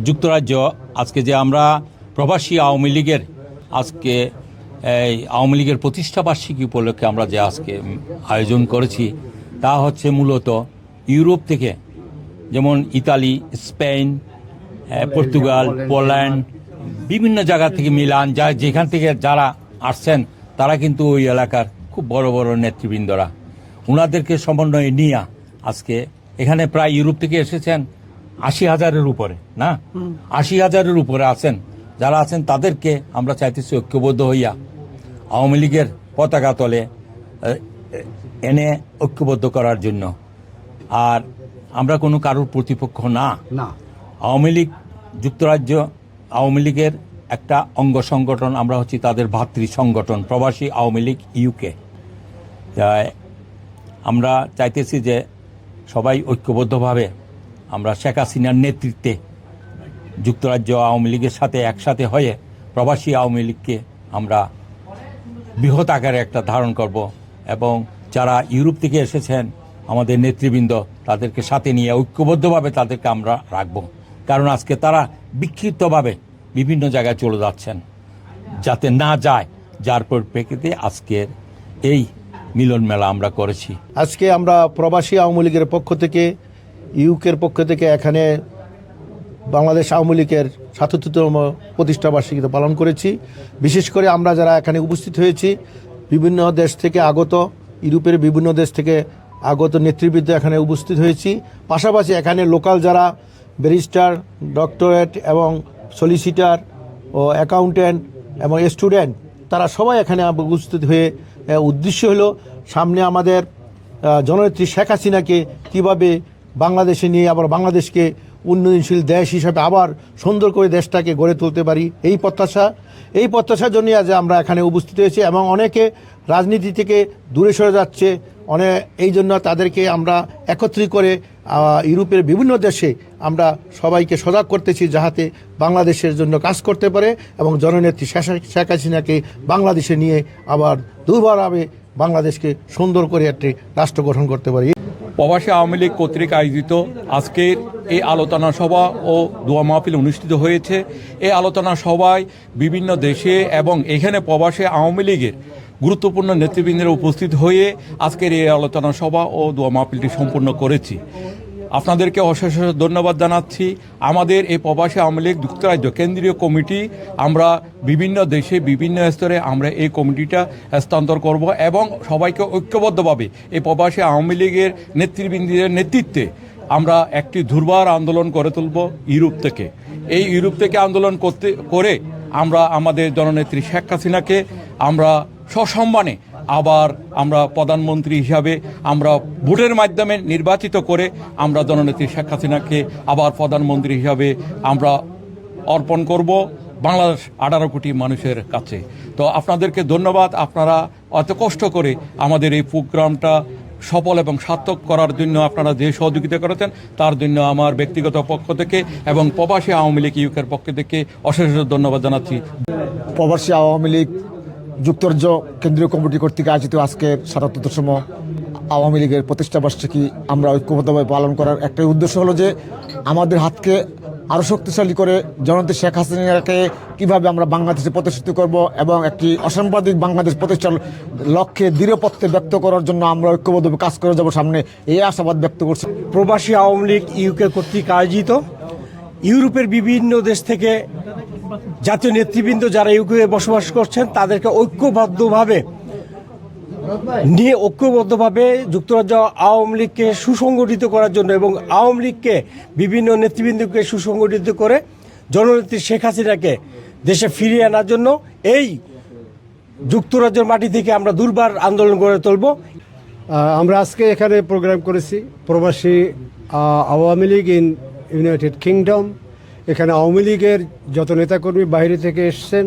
যুক্তরাজ্য আজকে যে আমরা প্রবাসী আওয়ামী লীগের আজকে এই আওয়ামী লীগের প্রতিষ্ঠাবার্ষিকী উপলক্ষে আমরা যে আজকে আয়োজন করেছি তা হচ্ছে মূলত ইউরোপ থেকে, যেমন ইতালি, স্পেন, পর্তুগাল, পোল্যান্ড, বিভিন্ন জায়গা থেকে মিলান, যেখান থেকে যারা আসছেন তারা কিন্তু ওই এলাকার খুব বড় বড় নেতৃবৃন্দরা, ওনাদেরকে সমন্বয়ে নিয়ে আজকে এখানে প্রায় ইউরোপ থেকে এসেছেন ৮০,০০০-এর উপরে, না ৮০,০০০-এর উপরে আছেন। যারা আছেন তাদেরকে আমরা চাইতেছি ঐক্যবদ্ধ হইয়া আওয়ামী লীগের পতাকা তলে এনে ঐক্যবদ্ধ করার জন্য। আর আমরা কোনো কারোর প্রতিপক্ষ না। আওয়ামী লীগ যুক্তরাজ্য আওয়ামী লীগের একটা অঙ্গ সংগঠন, আমরা হচ্ছি তাদের ভাতৃ সংগঠন প্রবাসী আওয়ামী লীগ ইউকে। আমরা চাইতেছি যে সবাই ঐক্যবদ্ধভাবে আমরা শেখ হাসিনার নেতৃত্বে যুক্তরাজ্য আওয়ামী লীগের সাথে একসাথে হয়ে প্রবাসী আওয়ামী লীগকে আমরা বৃহৎ আকারে একটা ধারণ করব, এবং যারা ইউরোপ থেকে এসেছেন আমাদের নেতৃবৃন্দ তাদেরকে সাথে নিয়ে ঐক্যবদ্ধভাবে তাদেরকে আমরা রাখব। কারণ আজকে তারা বিক্ষিপ্তভাবে বিভিন্ন জায়গায় চলে যাচ্ছেন, যাতে না যায়, যার পরিপ্রেক্ষিতে আজকের এই মিলন মেলা আমরা করেছি। আজকে আমরা প্রবাসী আওয়ামী লীগের পক্ষ থেকে, ইউকের পক্ষ থেকে এখানে বাংলাদেশ আওয়ামী লীগের ৭৭তম প্রতিষ্ঠাবার্ষিকী পালন করেছি। বিশেষ করে আমরা যারা এখানে উপস্থিত হয়েছি, বিভিন্ন দেশ থেকে আগত, ইউরোপের বিভিন্ন দেশ থেকে আগত নেতৃবৃন্দ এখানে উপস্থিত হয়েছি। পাশাপাশি এখানে লোকাল যারা ব্যারিস্টার, ডক্টরেট এবং সলিসিটার ও অ্যাকাউন্ট্যান্ট এবং স্টুডেন্ট, তারা সবাই এখানে উপস্থিত হয়ে উদ্দেশ্য হলো সামনে আমাদের জননেত্রী শেখ হাসিনাকে কীভাবে বাংলাদেশে নিয়ে আবার বাংলাদেশকে উন্নয়নশীল দেশ হিসাবে আবার সুন্দর করে দেশটাকে গড়ে তুলতে পারি, এই প্রত্যাশার জন্যই আজ আমরা এখানে উপস্থিত হয়েছি। এবং অনেকে রাজনীতি থেকে দূরে সরে যাচ্ছে, এই জন্য তাদেরকে আমরা একত্রিত করে ইউরোপের বিভিন্ন দেশে আমরা সবাইকে সজাগ করতেছি, যাহাতে বাংলাদেশের জন্য কাজ করতে পারে এবং জননেত্রী শেখ হাসিনাকে বাংলাদেশে নিয়ে আবার দুর্বারভাবে বাংলাদেশকে সুন্দর করে একটি রাষ্ট্র গঠন করতে পারি। প্রবাসী আওয়ামী লীগ কর্তৃক আয়োজিত আজকের এই আলোচনা সভা ও দোয়া মাহফিল অনুষ্ঠিত হয়েছে। এই আলোচনা সভায় বিভিন্ন দেশে এবং এখানে প্রবাসী আওয়ামী লীগের গুরুত্বপূর্ণ নেতৃবৃন্দের উপস্থিত হয়ে আজকের এই আলোচনা সভা ও দোয়া মাহফিলটি সম্পূর্ণ করেছি। আপনাদেরকে অশেষ ধন্যবাদ জানাচ্ছি। আমাদের এই প্রবাসী আওয়ামী লীগ যুক্তরাজ্য কেন্দ্রীয় কমিটি, আমরা বিভিন্ন দেশে বিভিন্ন স্তরে আমরা এই কমিটিটা হস্তান্তর করব এবং সবাইকে ঐক্যবদ্ধভাবে এই প্রবাসী আওয়ামী লীগের নেতৃবৃন্দের নেতৃত্বে আমরা একটি দুর্বার আন্দোলন করে তুলব ইউরোপ থেকে। এই ইউরোপ থেকে আন্দোলন করে আমরা আমাদের জননেত্রী শেখ হাসিনাকে আমরা সসম্মানে আবার আমরা প্রধানমন্ত্রী হিসাবে আমরা ভোটের মাধ্যমে নির্বাচিত করে আমরা জননেত্রী শেখ হাসিনাকে আবার প্রধানমন্ত্রী হিসাবে আমরা অর্পণ করব বাংলাদেশ 18 কোটি মানুষের কাছে। তো আপনাদেরকে ধন্যবাদ, আপনারা অত কষ্ট করে আমাদের এই প্রোগ্রামটা সফল এবং সার্থক করার জন্য আপনারা যে সহযোগিতা করেছেন তার জন্য আমার ব্যক্তিগত পক্ষ থেকে এবং প্রবাসী আওয়ামী লীগ ইউকের পক্ষ থেকে অশেষ ধন্যবাদ জানাচ্ছি। প্রবাসী আওয়ামী লীগ যুক্তরাজ্য কেন্দ্রীয় কমিটি কর্তৃক আয়োজিত আজকের ৭৭তম আওয়ামী লীগের প্রতিষ্ঠাবার্ষিকী আমরা ঐক্যবদ্ধভাবে পালন করার একটাই উদ্দেশ্য হলো যে আমাদের হাতকে আরও শক্তিশালী করে জননেত্রী শেখ হাসিনাকে কীভাবে আমরা বাংলাদেশে প্রতিষ্ঠিত করব এবং একটি অসাম্প্রদায়িক বাংলাদেশ প্রতিষ্ঠার লক্ষ্যে দৃঢ়পথে ব্যক্ত করার জন্য আমরা ঐক্যবদ্ধভাবে কাজ করে যাব সামনে, এই আশাবাদ ব্যক্ত করছি। প্রবাসী আওয়ামী লীগ ইউকে কর্তৃক আয়োজিত ইউরোপের বিভিন্ন দেশ থেকে জাতীয় নেতৃবৃন্দ যারা ইউকে বসবাস করছেন তাদেরকে ঐক্যবদ্ধভাবে যুক্তরাজ্য আওয়ামী লীগকে সুসংগঠিত করার জন্য এবং আওয়ামী লীগকে বিভিন্ন নেতৃবৃন্দকে সুসংগঠিত করে জননেত্রী শেখ হাসিনাকে দেশে ফিরিয়ে আনার জন্য এই যুক্তরাজ্যের মাটি থেকে আমরা দুর্বার আন্দোলন গড়ে তুলব। আমরা আজকে এখানে প্রোগ্রাম করেছি প্রবাসী Awami league in United kingdom. এখানে আওয়ামী লীগের যত নেতাকর্মী বাইরে থেকে এসছেন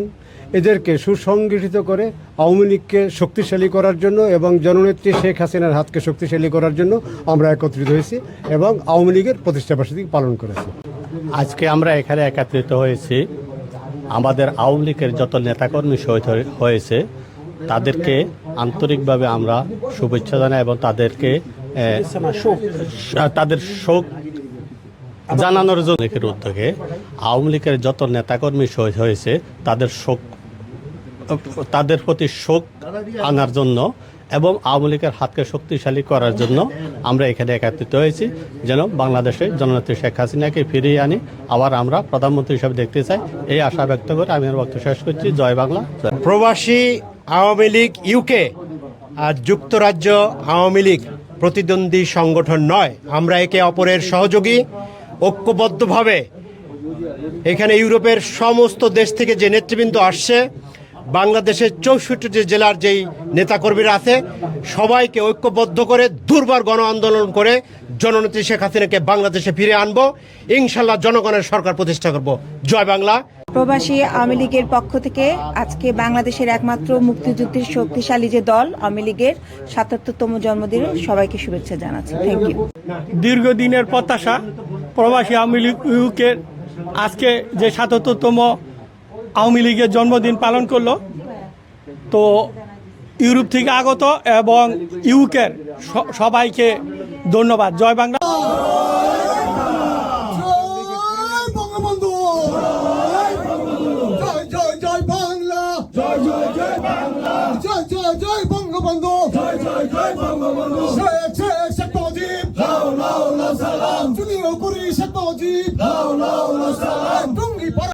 এদেরকে সুসংগঠিত করে আওয়ামী লীগকে শক্তিশালী করার জন্য এবং জননেত্রী শেখ হাসিনার হাতকে শক্তিশালী করার জন্য আমরা একত্রিত হয়েছি এবং আওয়ামী লীগের প্রতিষ্ঠাবার্ষিকী পালন করেছি। আজকে আমরা এখানে একত্রিত হয়েছি আমাদের আওয়ামী লীগের যত নেতাকর্মী শহীদ হয়েছে তাদেরকে আন্তরিকভাবে আমরা শুভেচ্ছা জানাই এবং তাদের শোক জানানোর জন্য এর উদ্যোগে আওয়ামী লীগের যত নেতাকর্মী শহীদ হয়েছে তাদের প্রতি শোক আনার জন্য এবং আওয়ামী লীগের হাতকে শক্তিশালী করার জন্য আমরা এখানে একত্রিত হয়েছি, যেন বাংলাদেশে জননেত্রী শেখ হাসিনাকে ফিরিয়ে আনি, আবার আমরা প্রধানমন্ত্রী হিসেবে দেখতে চাই। এই আশা ব্যক্ত করে আমি আমার বক্তব্য শেষ করছি। জয় বাংলা। প্রবাসী আওয়ামী লীগ ইউকে আর যুক্তরাজ্য আওয়ামী লীগ প্রতিদ্বন্দ্বী সংগঠন নয়, আমরা একে অপরের সহযোগী। ঐক্যবদ্ধভাবে এখানে ইউরোপের সমস্ত দেশ থেকে যে নেতৃবৃন্দ আসছে, বাংলাদেশের 64টি জেলার যেই নেতাকর্মীরা আছে, সবাইকে ঐক্যবদ্ধ করে দুর্বার গণ আন্দোলন করে জননেত্রী শেখ হাসিনাকে বাংলাদেশে ফিরে আনবো। ইনশাল্লাহ জনগণের সরকার প্রতিষ্ঠা করব। জয় বাংলা। প্রবাসী আওয়ামী লীগের পক্ষ থেকে আজকে বাংলাদেশের একমাত্র মুক্তিযুদ্ধের শক্তিশালী যে দল আওয়ামী লীগের ৭৭তম জন্মদিনে সবাইকে শুভেচ্ছা জানাচ্ছি। Thank you. দীর্ঘদিনের প্রত্যাশা প্রবাসী আওয়ামী লীগ ইউকের আজকে যে ৭৭তম আওয়ামী লীগের জন্মদিন পালন করলো, তো ইউরোপ থেকে আগত এবং ইউকের সবাইকে ধন্যবাদ। জয় বাংলা। জয় বঙ্গবন্ধু।